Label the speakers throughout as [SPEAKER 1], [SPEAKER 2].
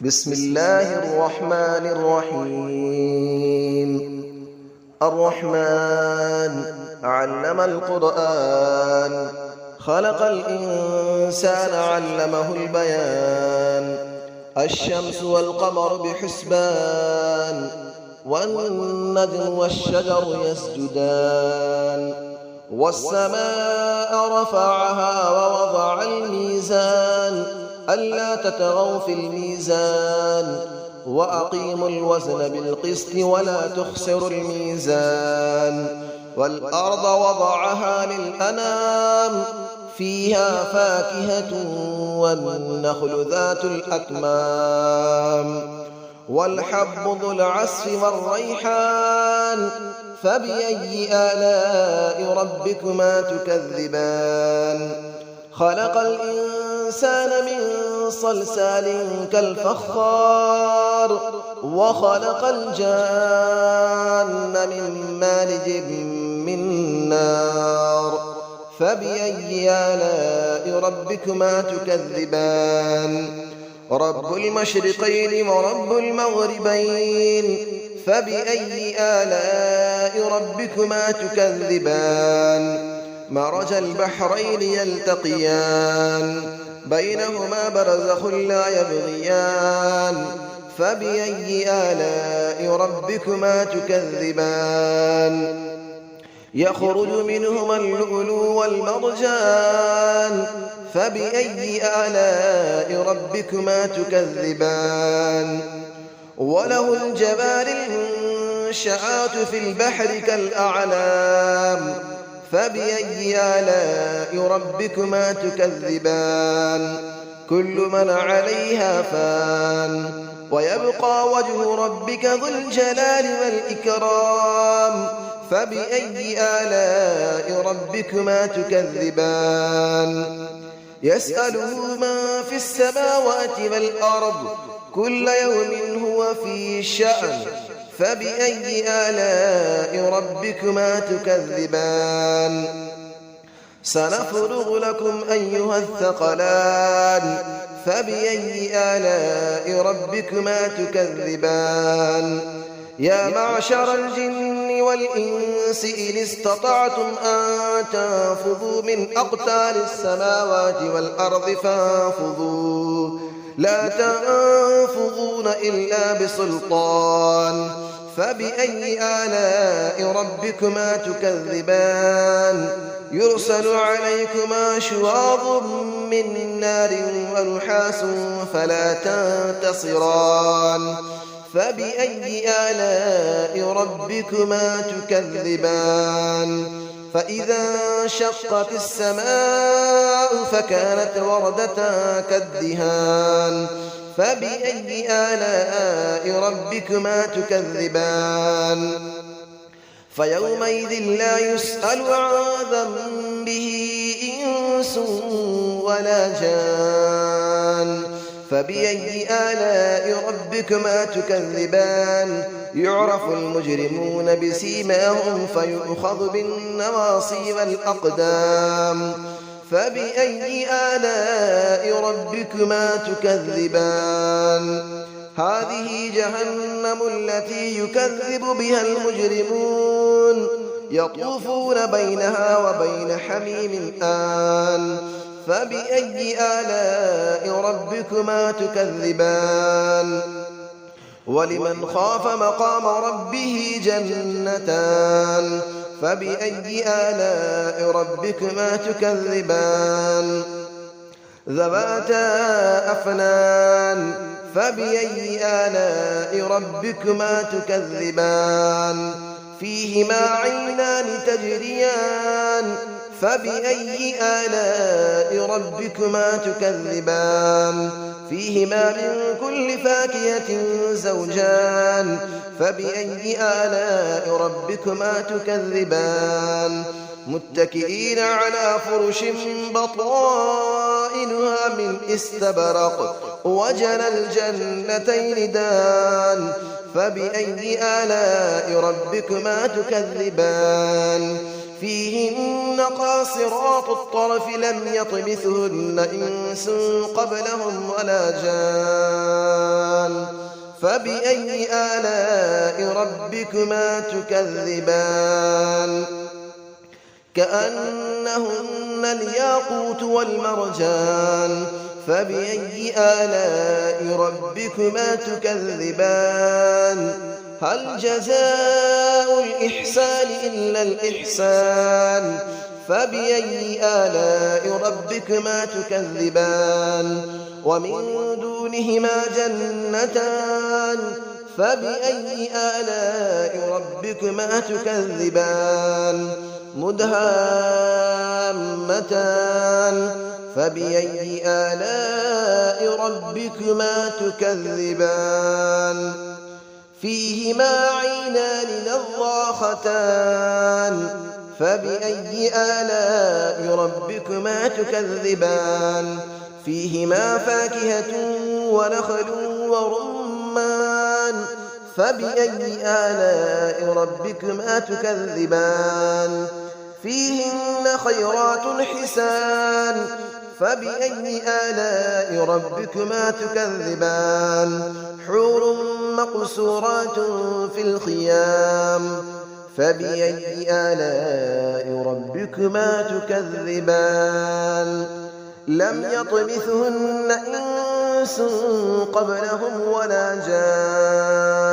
[SPEAKER 1] بسم الله الرحمن الرحيم. الرحمن علم القرآن، خلق الإنسان علمه البيان. الشمس والقمر بحسبان، والنجم والشجر يسجدان. والسماء رفعها ووضع الميزان، ألا تطغوا في الميزان، وأقيموا الوزن بالقسط ولا تخسروا الميزان. والأرض وضعها للأنام، فيها فاكهة والنخل ذات الأكمام، والحب ذو العصف والريحان. فبأي آلاء ربكما تكذبان؟ خلق الإنسان من صلصال كالفخار، وخلق الجان من مارج من نار. فبأي آلاء ربكما تكذبان؟ رب المشرقين ورب المغربين. فبأي آلاء ربكما تكذبان؟ مرج البحرين يلتقيان، بينهما برزخ لا يبغيان. فبأي آلاء ربكما تكذبان؟ يخرج منهما اللؤلؤ والمرجان. فبأي آلاء ربكما تكذبان؟ وله الجوار المنشآت في البحر كالأعلام. فبأي آلاء ربكما تكذبان؟ كل من عليها فان، ويبقى وجه ربك ذو الجلال والإكرام. فبأي آلاء ربكما تكذبان؟ يسأله من في السماوات والأرض، كل يوم هو في شأن. فبأي آلاء ربكما تكذبان؟ سنفرغ لكم أيها الثقلان. فبأي آلاء ربكما تكذبان؟ يا معشر الجن والإنس إن استطعتم أن تنفذوا من أقطار السماوات والأرض فانفذوا، لا تنفذون إلا بسلطان. فبأي آلاء ربكما تكذبان؟ يرسل عليكما شواظ من نار ونحاس فلا تنتصران. فبأي آلاء ربكما تكذبان؟ فإذا انشقت السماء فكانت وردة كالدهان. فبأي آلاء ربكما تكذبان؟ فيومئذ لا يسأل عن ذنبه إنس ولا جان. فبأي آلاء ربكما تكذبان؟ يعرف المجرمون بسيماهم فيؤخذ بالنواصي والأقدام. فبأي آلاء ربكما تكذبان؟ هذه جهنم التي يكذب بها المجرمون، يطوفون بينها وبين حميم آن. فبأي آلاء ربكما تكذبان؟ ولمن خاف مقام ربه جنتان. فبأي آلاء ربكما تكذبان؟ ذواتا أفنان. فبأي آلاء ربكما تكذبان؟ فيهما عينان تجريان. فبأي آلاء ربكما تكذبان؟ فيهما من كل فاكهة زوجان. فبأي آلاء ربكما تكذبان؟ متكئين على فرش بطائنها من استبرق، وجنى الجنتين دان. فبأي آلاء ربكما تكذبان؟ فيهن قاصرات الطرف لم يطمثهن إنس قبلهم ولا جان. فبأي آلاء ربكما تكذبان كأنهن الياقوت والمرجان فبأي آلاء ربكما تكذبان هل جزاء الإحسان إلا الإحسان فبأي آلاء ربكما تكذبان ومن دونهما جنتان فبأي آلاء ربكما تكذبان مدهامتان فبأي آلاء ربكما تكذبان فيهما عينان نضاختان فبأي آلاء ربكما تكذبان فيهما فاكهة ونخل ورمان فبأي آلاء ربكما تكذبان فيهن خيرات حسان فبأي آلاء ربكما تكذبان حور مقصورات في الخيام فبأي آلاء ربكما تكذبان لم يطمثهن إنس قبلهم ولا جان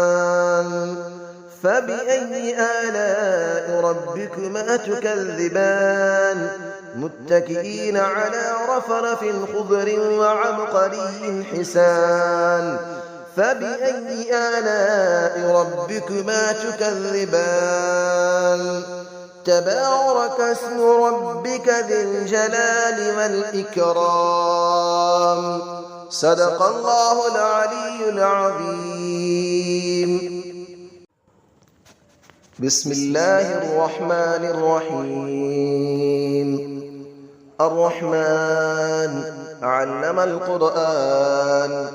[SPEAKER 1] فبأي آلاء ربكما تكذبان متكئين على رفرف خضر وعبقري حسان فبأي آلاء ربكما تكذبان تبارك اسم ربك ذي الجلال والإكرام صدق الله العلي العظيم بسم الله الرحمن الرحيم الرحمن علم القرآن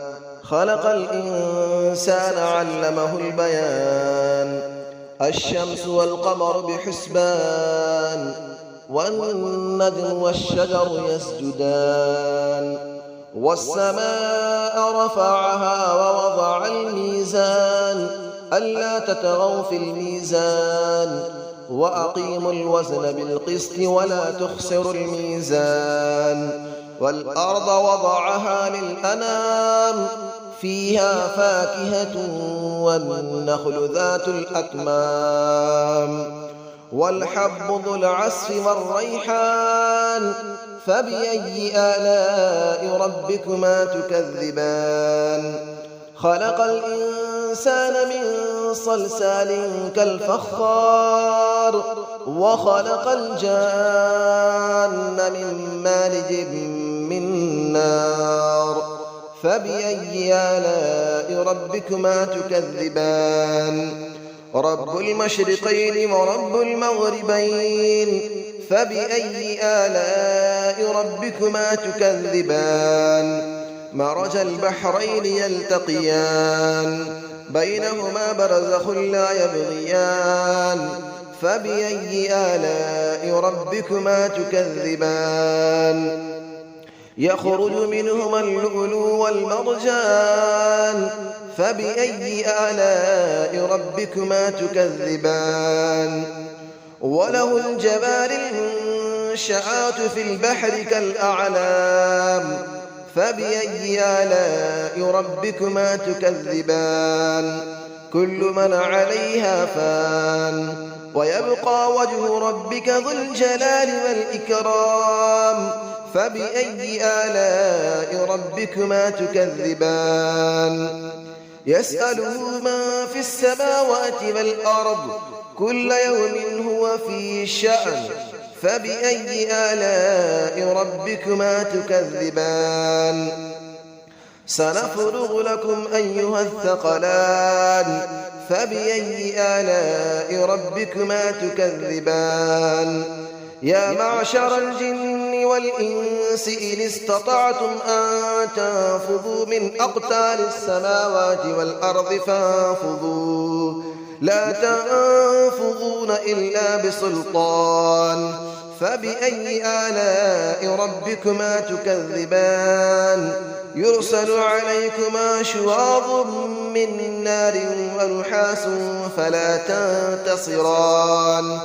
[SPEAKER 1] خلق الإنسان علمه البيان الشمس والقمر بحسبان والنجم والشجر يسجدان والسماء رفعها ووضع الميزان ألا تطغوا في الميزان وأقيموا الوزن بالقسط ولا تخسروا الميزان والأرض وضعها للأنام فيها فاكهة والنخل ذات الأكمام والحب ذو العصف والريحان فبأي آلاء ربكما تكذبان خلق الإنسان من صلصال كالفخار وخلق الجان من مارج من نار فبأي آلاء ربكما تكذبان رب المشرقين ورب المغربين فبأي آلاء ربكما تكذبان مرج البحرين يلتقيان بينهما برزخ لا يبغيان فبأي آلاء ربكما تكذبان يخرج منهما اللؤلؤ والمرجان فبأي آلاء ربكما تكذبان وله الجبال المنشآت في البحر كالأعلام فبأي آلاء ربكما تكذبان كل من عليها فان ويبقى وجه ربك ذو الجلال والإكرام فبأي آلاء ربكما تكذبان يسأله من في السماوات والأرض كل يوم هو في شأن فبأي آلاء ربكما تكذبان سنفرغ لكم أيها الثقلان فبأي آلاء ربكما تكذبان يا معشر الجن والإنس إن استطعتم أن تنفذوا من أقطار السماوات والأرض فانفذوا لا تنفذون إلا بسلطان فبأي آلاء ربكما تكذبان يرسل عليكما شواظ من نار ونحاس فلا تنتصران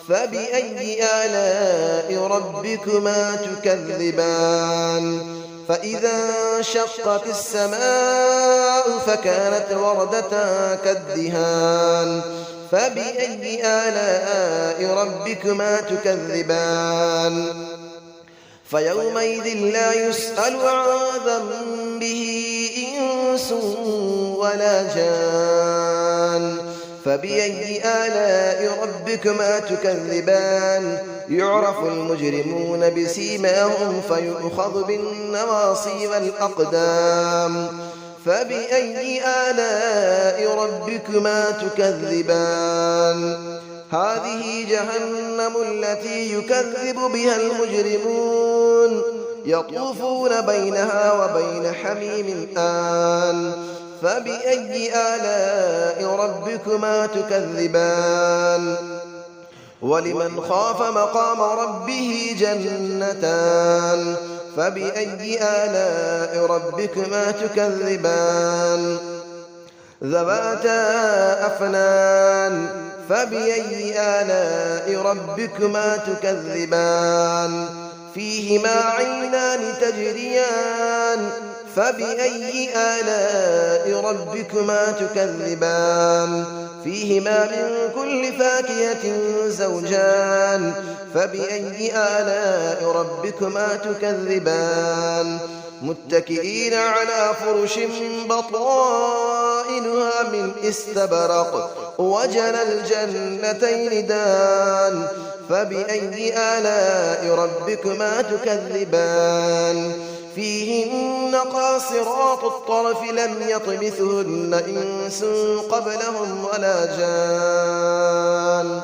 [SPEAKER 1] فبأي آلاء ربكما تكذبان فإذا انشقت السماء فكانت وردة كالدهان فبأي آلاء ربكما تكذبان فيومئذ لا يسأل عن ذنبه إنس ولا جان فبأي آلاء ربكما تكذبان يعرف المجرمون بسيماهم فيؤخذ بالنواصي والأقدام فبأي آلاء ربكما تكذبان هذه جهنم التي يكذب بها المجرمون يطوفون بينها وبين حميم آن فبأي آلاء ربكما تكذبان ولمن خاف مقام ربه جنتان فبأي آلاء ربكما تكذبان ذواتا أفنان فبأي آلاء ربكما تكذبان فيهما عينان تجريان فبأي آلاء ربكما تكذبان فيهما من كل فاكهة زوجان فبأي آلاء ربكما تكذبان متكئين على فرش بطائنها من استبرق وجنى الجنتين دان فبأي آلاء ربكما تكذبان فيهن قاصرات الطرف لم يطمثهن إنس قبلهم ولا جان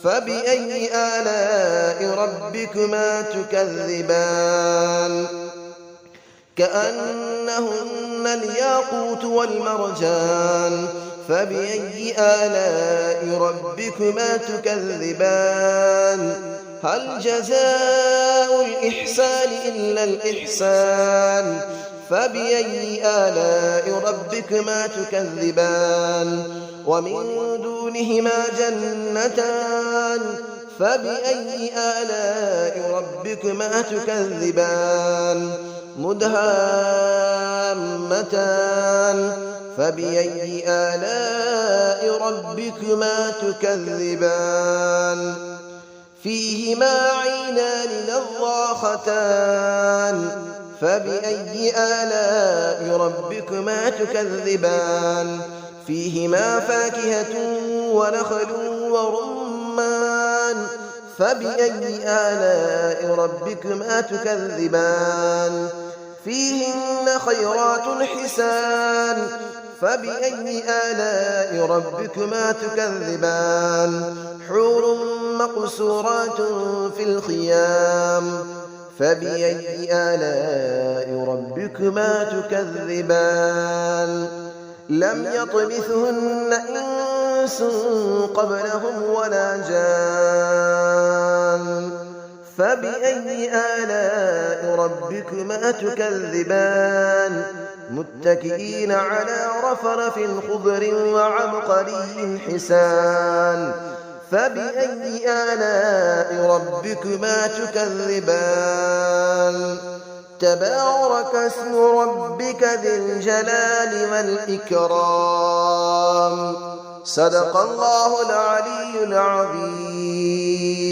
[SPEAKER 1] فبأي آلاء ربكما تكذبان كأنهن الياقوت والمرجان فبأي آلاء ربكما تكذبان هل جزاء الإحسان إلا الإحسان فبأي آلاء ربكما تكذبان ومن دونهما جنتان فبأي آلاء ربكما تكذبان مدهامتان فبأي آلاء ربكما تكذبان فيهما عينان نضاختان فبأي آلاء ربكما تكذبان فيهما فاكهة ونخل ورمان فبأي آلاء ربكما تكذبان فيهن خيرات حسان فبأي آلاء ربكما تكذبان حور مقصورات في الخيام فبأي آلاء ربكما تكذبان لم يطمثهن إنس قبلهم ولا جان فبأي آلاء ربكما تكذبان متكئين على رفرف خضر وعبقري حسان فبأي آلاء ربكما تكذبان تبارك اسم ربك ذي الجلال والإكرام صدق الله العلي العظيم.